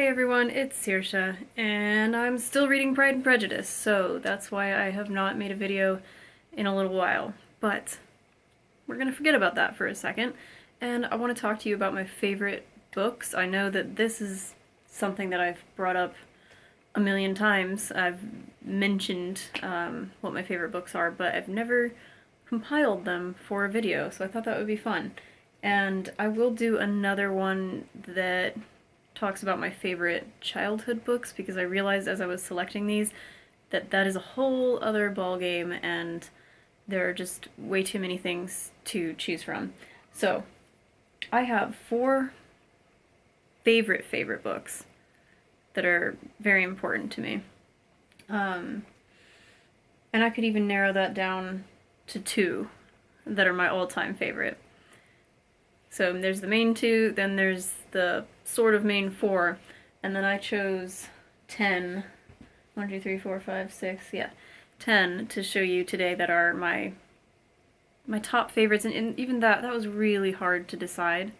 Hey everyone, it's Saoirse, and I'm still reading Pride and Prejudice, so that's why I have not made a video in a little while. But we're gonna forget about that for a second, and I want to talk to you about my favorite books. I know that this is something that I've brought up a million times. I've mentioned what my favorite books are, but I've never compiled them for a video, so I thought that would be fun. And I will do another one that talks about my favorite childhood books, because I realized as I was selecting these that that is a whole other ballgame and there are just way too many things to choose from. So I have four favorite books that are very important to me. And I could even narrow that down to two that are my all-time favorite. So there's the main two, then there's the sort of main four, and then I chose 10, 1, 2, 3, 4, 5, 6, yeah, 10 to show you today that are my top favorites, and even that was really hard to decide,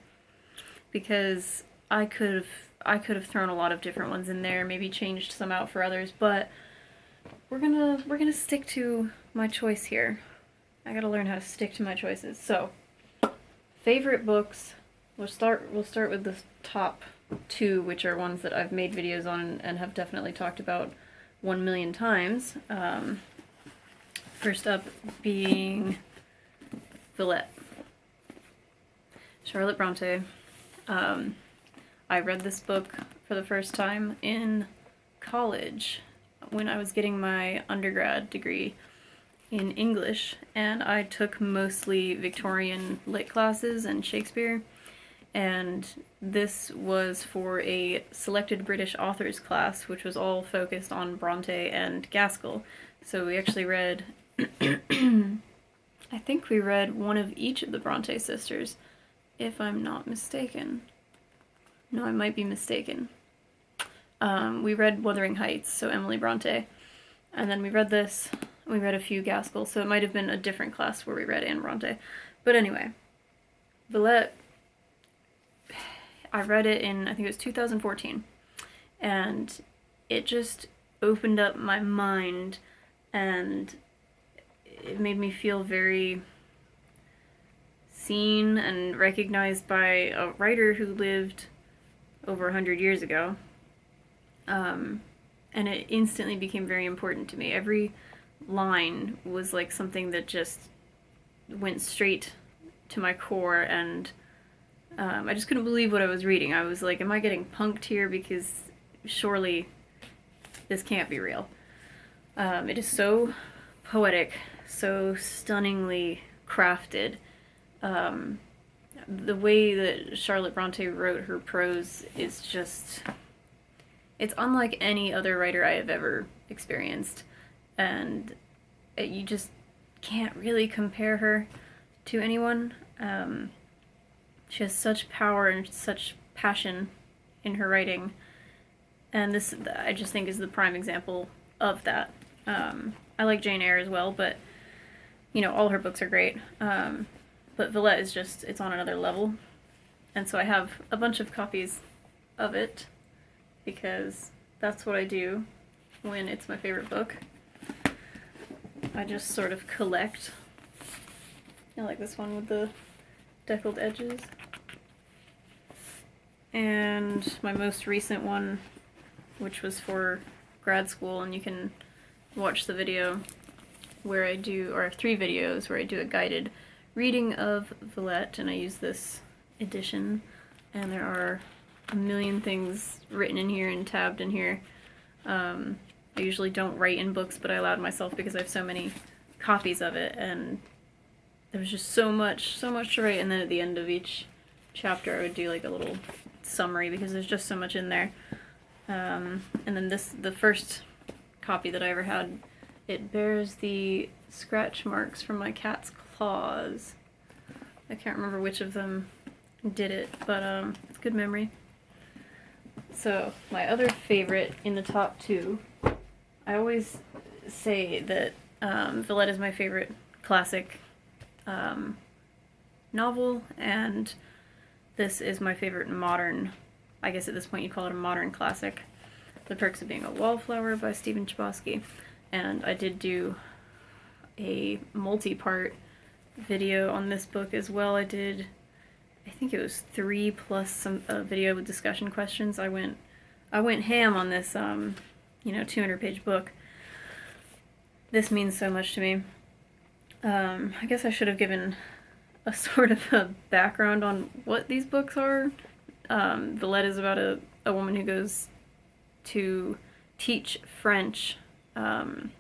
because I could have thrown a lot of different ones in there, maybe changed some out for others, but we're gonna stick to my choice here. I gotta learn how to stick to my choices. So, favorite books. We'll start with the top two, which are ones that I've made videos on and have definitely talked about 1,000,000 times. First up being Villette. Charlotte Bronte. I read this book for the first time in college when I was getting my undergrad degree in English, and I took mostly Victorian lit classes and Shakespeare, and this was for a selected British authors class, which was all focused on Bronte and Gaskell. So we actually read, I think we read one of each of the Bronte sisters, if I'm not mistaken. No, I might be mistaken. We read Wuthering Heights, so Emily Bronte, and then we read this. We read a few Gaskell, so it might have been a different class where we read Anne Bronte. But anyway, Villette, I read it in, I think it was 2014, and it just opened up my mind, and it made me feel very seen and recognized by a writer who lived over 100 years ago. And it instantly became very important to me. Every line was like something that just went straight to my core, and I just couldn't believe what I was reading. I was like, am I getting punked here? Because surely this can't be real. It is so poetic, so stunningly crafted. The way that Charlotte Bronte wrote her prose is just, it's unlike any other writer I have ever experienced. And you just can't really compare her to anyone. She has such power and such passion in her writing, and this, I just think, is the prime example of that. I like Jane Eyre as well, but you know, all her books are great. But Villette is just, it's on another level, and so I have a bunch of copies of it because that's what I do when it's my favorite book. I just sort of collect. I like this one with the deckled edges. And my most recent one, which was for grad school, and you can watch the video where I do, or I have 3 videos where I do a guided reading of Villette, and I use this edition, and there are a million things written in here and tabbed in here. I usually don't write in books, but I allowed myself because I have so many copies of it, and there was just so much to write, and then at the end of each chapter I would do like a little summary because there's just so much in there. And then the first copy that I ever had, it bears the scratch marks from my cat's claws. I can't remember which of them did it, but it's good memory. So my other favorite in the top 2, I always say that Villette is my favorite classic novel, and this is my favorite modern I guess at this point you'd call it a modern classic, The Perks of Being a Wallflower by Stephen Chbosky. And I did do a multi-part video on this book as well. I think it was 3 plus some video with discussion questions. I went ham on this 200-page book. This means so much to me. I guess I should have given a sort of a background on what these books are. Villette is about a woman who goes to teach French in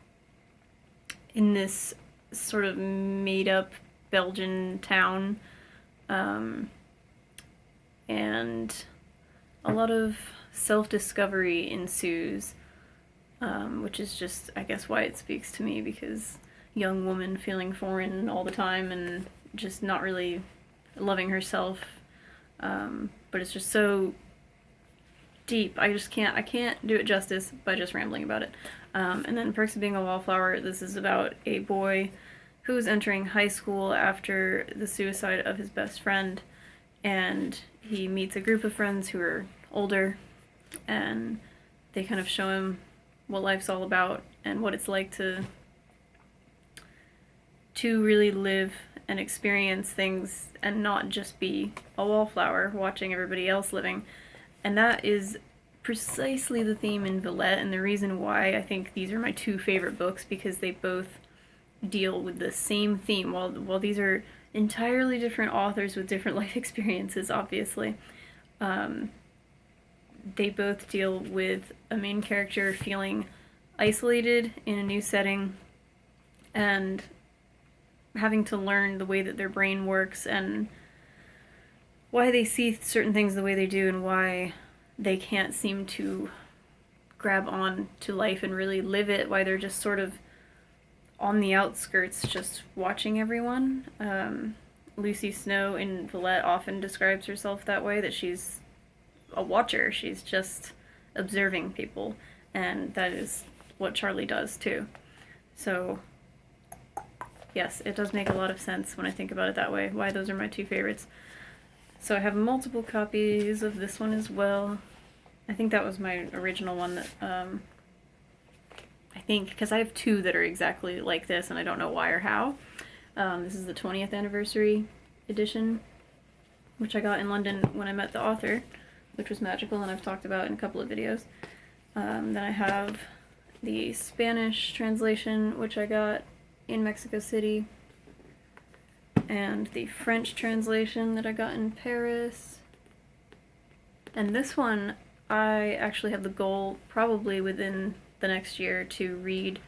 this sort of made-up Belgian town, and a lot of self-discovery ensues, which is just, I guess, why it speaks to me, because young woman feeling foreign all the time and just not really loving herself, but it's just so deep. I can't do it justice by just rambling about it. And then Perks of Being a Wallflower, this is about a boy who's entering high school after the suicide of his best friend, and he meets a group of friends who are older, and they kind of show him what life's all about and what it's like to really live and experience things and not just be a wallflower watching everybody else living. And that is precisely the theme in Villette, and the reason why I think these are my 2 favorite books, because they both deal with the same theme. While these are entirely different authors with different life experiences, obviously, they both deal with a main character feeling isolated in a new setting and having to learn the way that their brain works and why they see certain things the way they do and why they can't seem to grab on to life and really live it, why they're just sort of on the outskirts just watching everyone. Lucy Snow in Villette often describes herself that way, that she's a watcher, she's just observing people, and that is what Charlie does too. So yes, it does make a lot of sense when I think about it that way, why those are my 2 favorites. So I have multiple copies of this one as well. I think that was my original one that, I think, because I have 2 that are exactly like this, and I don't know why or how. This is the 20th anniversary edition, which I got in London when I met the author, which was magical, and I've talked about in a couple of videos. Then I have the Spanish translation, which I got in Mexico City, and the French translation that I got in Paris. And this one, I actually have the goal, probably within the next year, to read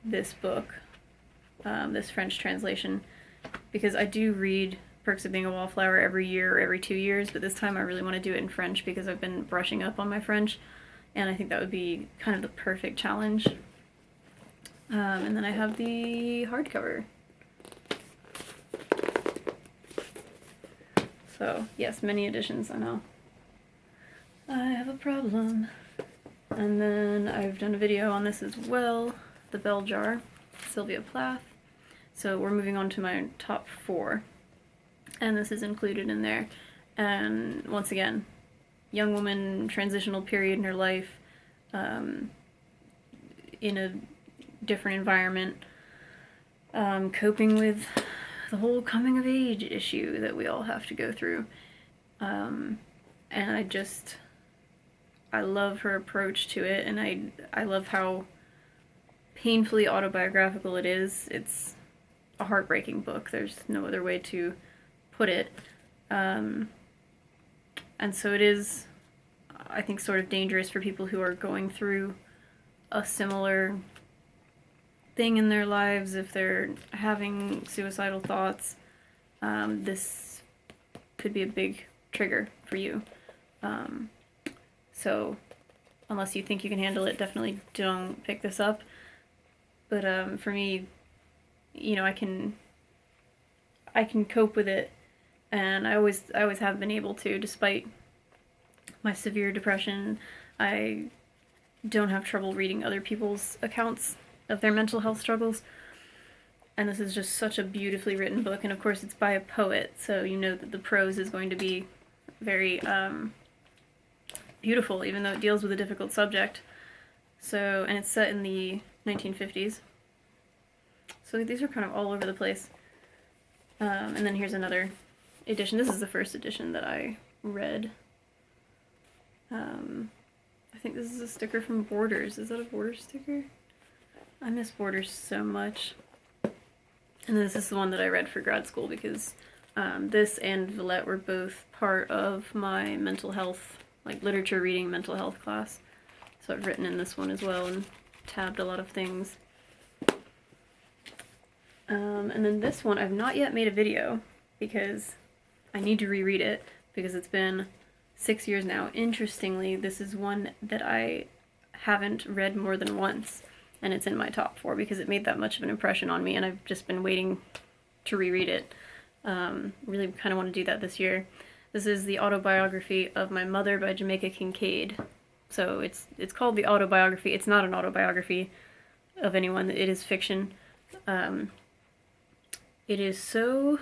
this book, this French translation, because I do read Perks of Being a Wallflower every year or every 2 years, but this time I really want to do it in French because I've been brushing up on my French, and I think that would be kind of the perfect challenge. And then I have the hardcover. So, yes, many editions, I know. I have a problem. And then I've done a video on this as well, The Bell Jar, Sylvia Plath. So we're moving on to my top 4. And this is included in there. And once again, young woman, transitional period in her life, in a different environment, coping with the whole coming of age issue that we all have to go through. And I love her approach to it, and I love how painfully autobiographical it is. It's a heartbreaking book. There's no other way to put it. And so it is, I think, sort of dangerous for people who are going through a similar thing in their lives. If they're having suicidal thoughts, this could be a big trigger for you. So unless you think you can handle it, definitely don't pick this up. But for me, I can cope with it, and I always have been able to, despite my severe depression. I don't have trouble reading other people's accounts of their mental health struggles. And this is just such a beautifully written book, and of course it's by a poet, so you know that the prose is going to be very beautiful, even though it deals with a difficult subject. So, and it's set in the 1950s. So these are kind of all over the place. And then here's another edition. This is the first edition that I read. I think this is a sticker from Borders. Is that a Borders sticker? I miss Borders so much. And this is the one that I read for grad school because this and Villette were both part of my mental health, like literature reading mental health class. So I've written in this one as well and tabbed a lot of things. And then this one, I've not yet made a video because I need to reread it because it's been 6 years now. Interestingly, this is one that I haven't read more than once, and it's in my top 4 because it made that much of an impression on me, and I've just been waiting to reread it. Really kind of want to do that this year. This is the autobiography of my mother by Jamaica Kincaid. So it's called the autobiography. It's not an autobiography of anyone. It is fiction. It is so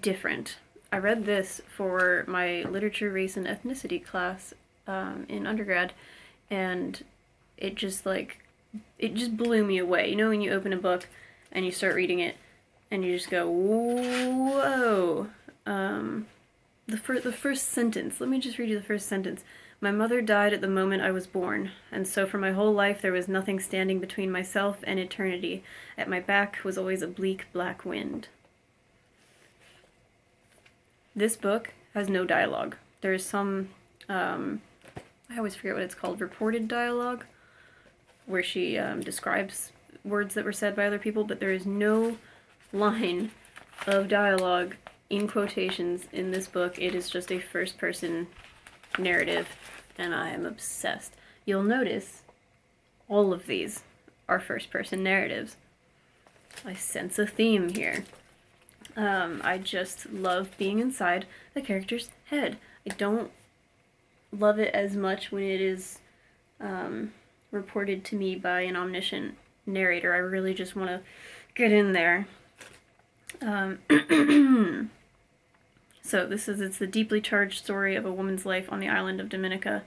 different. I read this for my literature, race, and ethnicity class in undergrad, and it just blew me away. You know when you open a book and you start reading it and you just go, whoa. The first sentence, let me just read you the first sentence. My mother died at the moment I was born, and so for my whole life there was nothing standing between myself and eternity. At my back was always a bleak black wind. This book has no dialogue. There is some, I always forget what it's called, reported dialogue, where she describes words that were said by other people, but there is no line of dialogue in quotations in this book. It is just a first-person narrative, and I am obsessed. You'll notice all of these are first-person narratives. I sense a theme here. I just love being inside the character's head. I don't love it as much when it is reported to me by an omniscient narrator. I really just want to get in there. So it's the deeply charged story of a woman's life on the island of Dominica.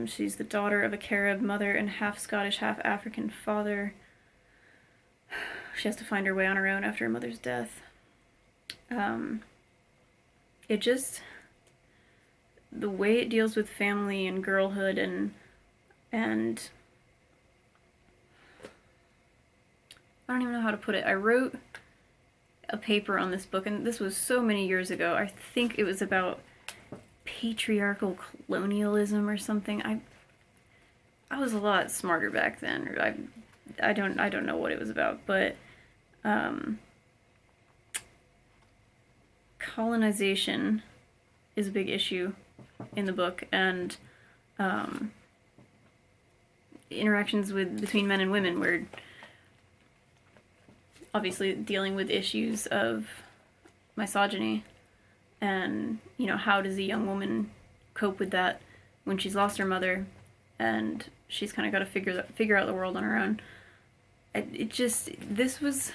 She's the daughter of a Carib mother and half Scottish, half African father. She has to find her way on her own after her mother's death. The way it deals with family and girlhood and I don't even know how to put it. I wrote a paper on this book, and this was so many years ago. I think it was about patriarchal colonialism or something. I was a lot smarter back then. I don't know what it was about, but colonization is a big issue in the book, and interactions between men and women, where obviously dealing with issues of misogyny, and how does a young woman cope with that when she's lost her mother and she's kind of got to figure out the world on her own. This was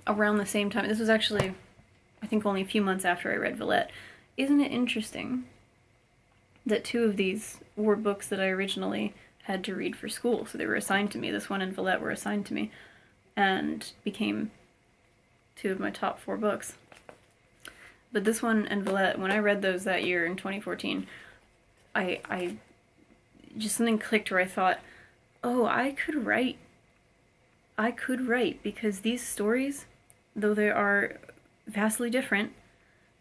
around the same time. This was actually, I think, only a few months after I read Villette. Isn't it interesting that 2 of these were books that I originally had to read for school? So they were assigned to me. This one and Villette were assigned to me and became 2 of my top 4 books. But this one and Villette, when I read those that year in 2014, I just something clicked where I thought, oh, I could write, because these stories, though they are vastly different,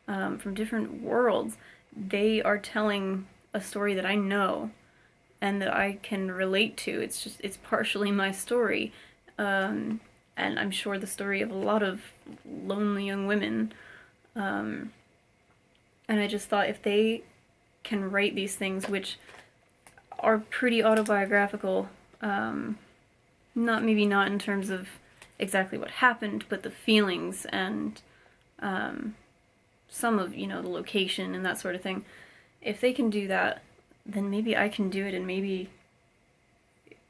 from different worlds, they are telling a story that I know and that I can relate to. It's partially my story, and I'm sure the story of a lot of lonely young women, and I just thought if they can write these things, which are pretty autobiographical, maybe not in terms of exactly what happened, but the feelings and some of, the location and that sort of thing. If they can do that, then maybe I can do it, and maybe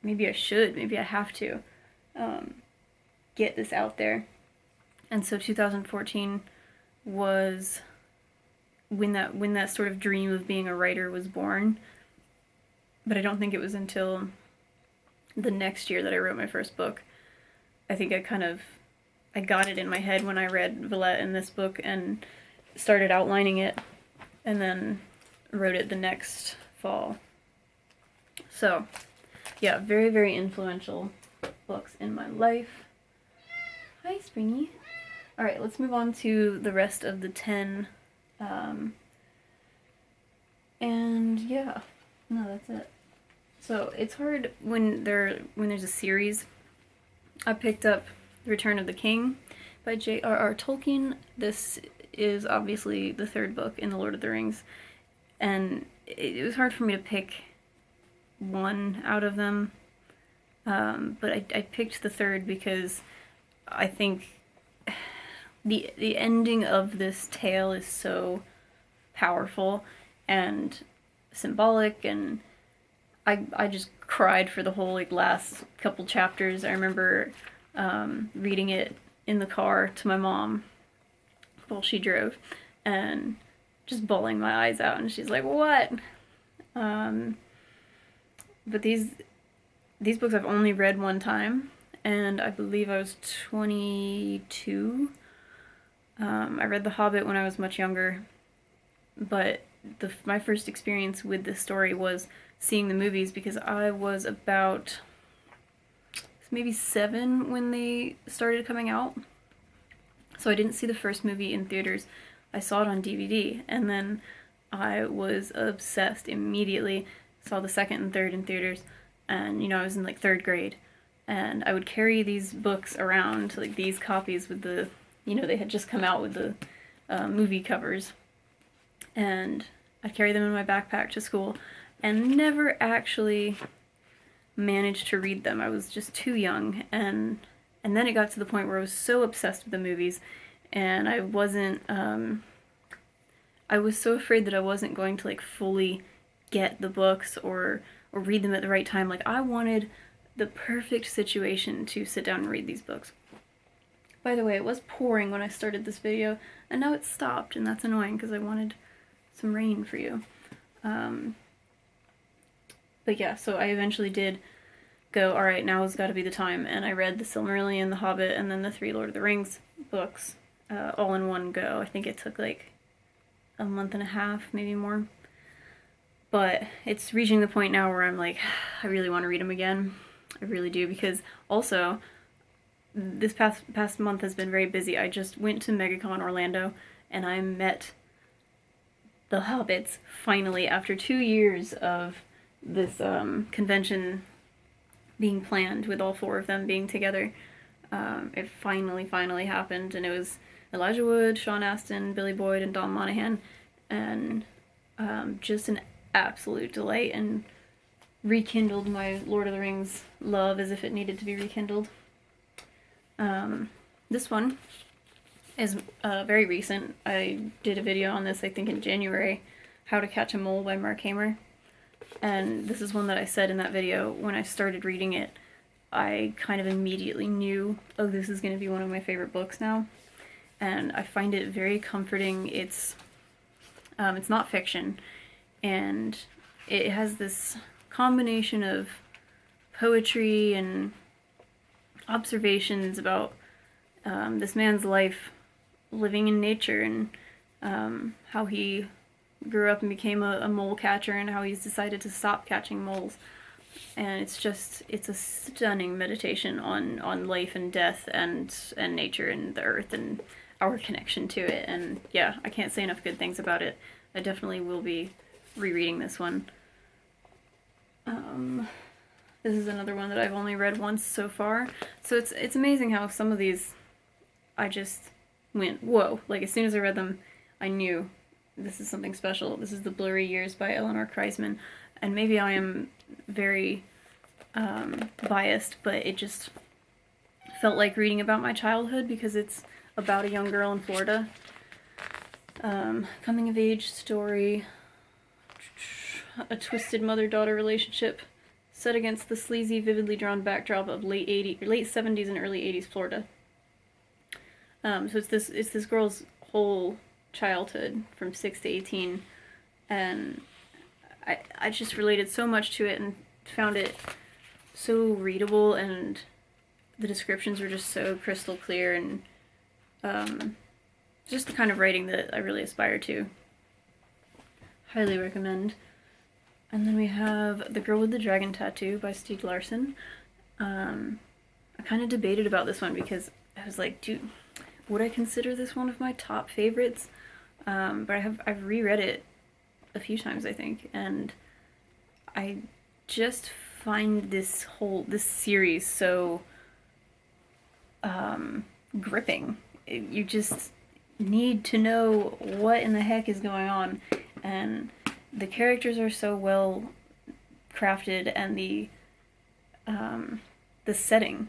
I should, maybe I have to get this out there. And so 2014 was when that sort of dream of being a writer was born. But I don't think it was until the next year that I wrote my first book. I think I got it in my head when I read Villette in this book and started outlining it, and then wrote it the next fall. So, yeah, very, very influential books in my life. Hi, Springy. Alright, let's move on to the rest of the 10. And yeah, no, that's it. So it's hard when there's a series. I picked up Return of the King by J.R.R. Tolkien. This is obviously the third book in the Lord of the Rings, and it was hard for me to pick one out of them. But I picked the third because I think the ending of this tale is so powerful and symbolic, and I just cried for the whole last couple chapters. I remember reading it in the car to my mom while she drove, and just bawling my eyes out, and she's like, "What?" But these books I've only read one time, and I believe I was 22. I read The Hobbit when I was much younger, but my first experience with this story was seeing the movies, because I was about maybe 7 when they started coming out. So I didn't see the first movie in theaters. I saw it on DVD, and then I was obsessed immediately. Saw the second and third in theaters, and I was in 3rd grade, and I would carry these books around, these copies with the, they had just come out with the movie covers, and I'd carry them in my backpack to school, and never actually managed to read them. I was just too young, and then it got to the point where I was so obsessed with the movies, and I wasn't, I was so afraid that I wasn't going to fully get the books or read them at the right time. I wanted the perfect situation to sit down and read these books. By the way, it was pouring when I started this video, and now it's stopped, and that's annoying because I wanted some rain for you. But yeah, so I eventually did go, alright, now's got to be the time, and I read The Silmarillion, The Hobbit, and then the 3 Lord of the Rings books all in one go. I think it took a month and a half, maybe more. But it's reaching the point now where I'm I really want to read them again. I really do, because also this past month has been very busy. I just went to MegaCon Orlando, and I met the Hobbits finally after 2 years of this convention being planned with all 4 of them being together. It finally happened, and it was Elijah Wood, Sean Astin, Billy Boyd, and Don Monahan, and just an absolute delight, and rekindled my Lord of the Rings love as if it needed to be rekindled. This one is very recent. I did a video on this, I think in January, How to Catch a Mole by Mark Hamer. And this is one that I said in that video, when I started reading it, I kind of immediately knew, oh, this is going to be one of my favorite books now. And I find it very comforting. It's not fiction, and it has this combination of poetry and observations about this man's life living in nature, and how he grew up and became a mole catcher, and how he's decided to stop catching moles. And it's a stunning meditation on life and death and nature and the earth and our connection to it. And yeah, I can't say enough good things about it. I definitely will be rereading this one. This is another one that I've only read once so far. So it's amazing how some of these I just went, whoa. As soon as I read them, I knew this is something special. This is The Blurry Years by Eleanor Kreisman. And maybe I am very biased, but it just felt like reading about my childhood, because it's about a young girl in Florida. Coming of age story, a twisted mother-daughter relationship set against the sleazy, vividly drawn backdrop of late 70s and early 80s Florida. So it's this girl's whole childhood from 6 to 18, and I just related so much to it and found it so readable, and the descriptions were just so crystal clear, and just the kind of writing that I really aspire to. Highly recommend. And then we have The Girl with the Dragon Tattoo by Stieg Larsson. I kind of debated about this one because I was like, would I consider this one of my top favorites? But I've reread it a few times, I think, and I just find this series so gripping. You just need to know what in the heck is going on, and the characters are so well crafted, and the setting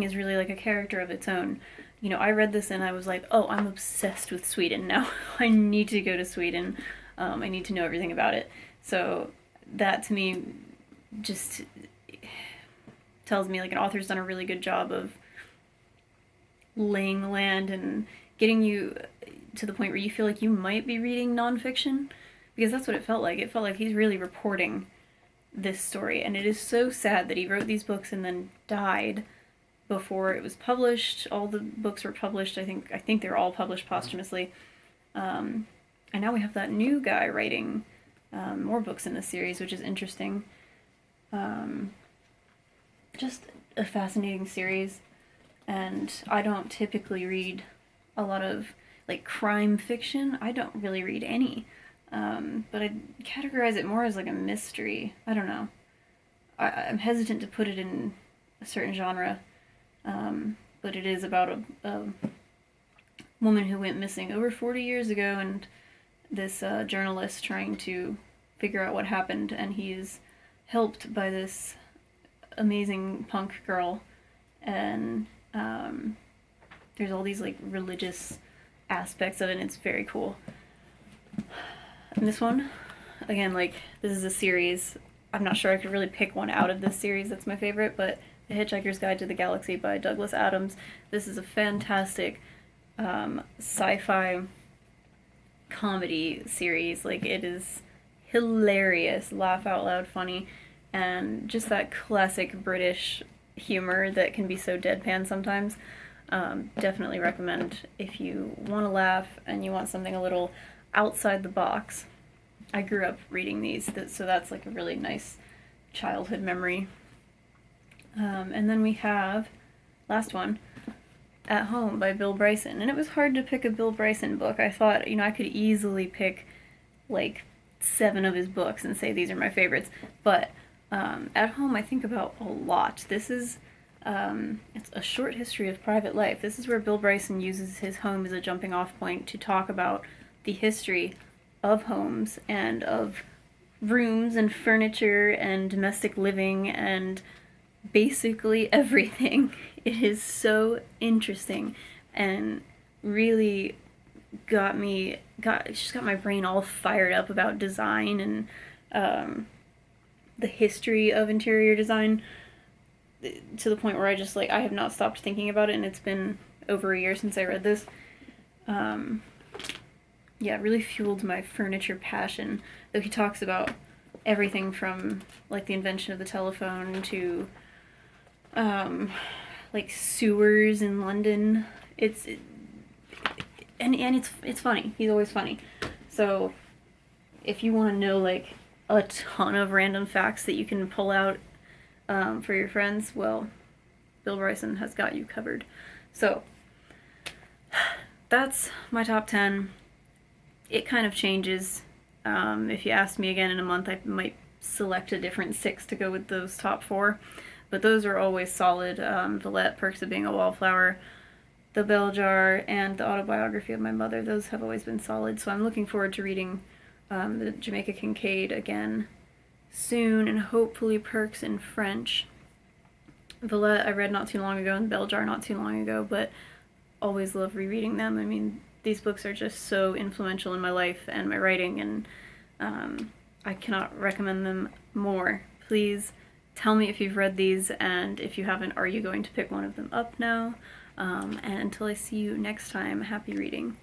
is really like a character of its own. You know, I read this and I was like, oh, I'm obsessed with Sweden now. I need to go to Sweden. I need to know everything about it. So that to me just tells me like an author's done a really good job of laying the land and getting you to the point where you feel like you might be reading nonfiction, because that's what it felt like. It felt like he's really reporting this story, and it is so sad that he wrote these books and then died before it was published. All the books were published. I think they're all published posthumously. And now we have that new guy writing more books in this series, which is interesting. Just a fascinating series, and I don't typically read a lot of like crime fiction. I don't really read any, but I categorize it more as like a mystery. I don't know. I'm hesitant to put it in a certain genre, but it is about a woman who went missing over 40 years ago, and this journalist trying to figure out what happened, and he's helped by this amazing punk girl, and there's all these like religious aspects of it, and it's very cool. And this one, again, like, this is a series. I'm not sure I could really pick one out of this series that's my favorite, but The Hitchhiker's Guide to the Galaxy by Douglas Adams. This is a fantastic sci-fi comedy series. Like, it is hilarious, laugh out loud funny, and just that classic British humor that can be so deadpan sometimes. Definitely recommend if you want to laugh and you want something a little outside the box. I grew up reading these, so that's like a really nice childhood memory. And then we have, last one, At Home by Bill Bryson. And it was hard to pick a Bill Bryson book. I thought, I could easily pick like 7 of his books and say these are my favorites. But At Home I think about a lot. This is, it's a short history of private life. This is where Bill Bryson uses his home as a jumping off point to talk about the history of homes and of rooms and furniture and domestic living and basically everything. It is so interesting and really got my brain all fired up about design and the history of interior design, to the point where I have not stopped thinking about it, and it's been over a year since I read this. Yeah, it really fueled my furniture passion. Though he talks about everything from like the invention of the telephone to like sewers in London. It's funny. He's always funny. So if you want to know like a ton of random facts that you can pull out for your friends, well, Bill Bryson has got you covered. So that's my top 10. It kind of changes. If you asked me again in a month, I might select a different 6 to go with those top 4. But those are always solid. Villette, Perks of Being a Wallflower, The Bell Jar, and The Autobiography of My Mother. Those have always been solid. So I'm looking forward to reading the Jamaica Kincaid again soon, and hopefully Perks in French. Villette I read not too long ago, and The Bell Jar not too long ago, but always love rereading them. I mean, these books are just so influential in my life and my writing, and I cannot recommend them more. Please tell me if you've read these, and if you haven't, are you going to pick one of them up now? And until I see you next time, happy reading.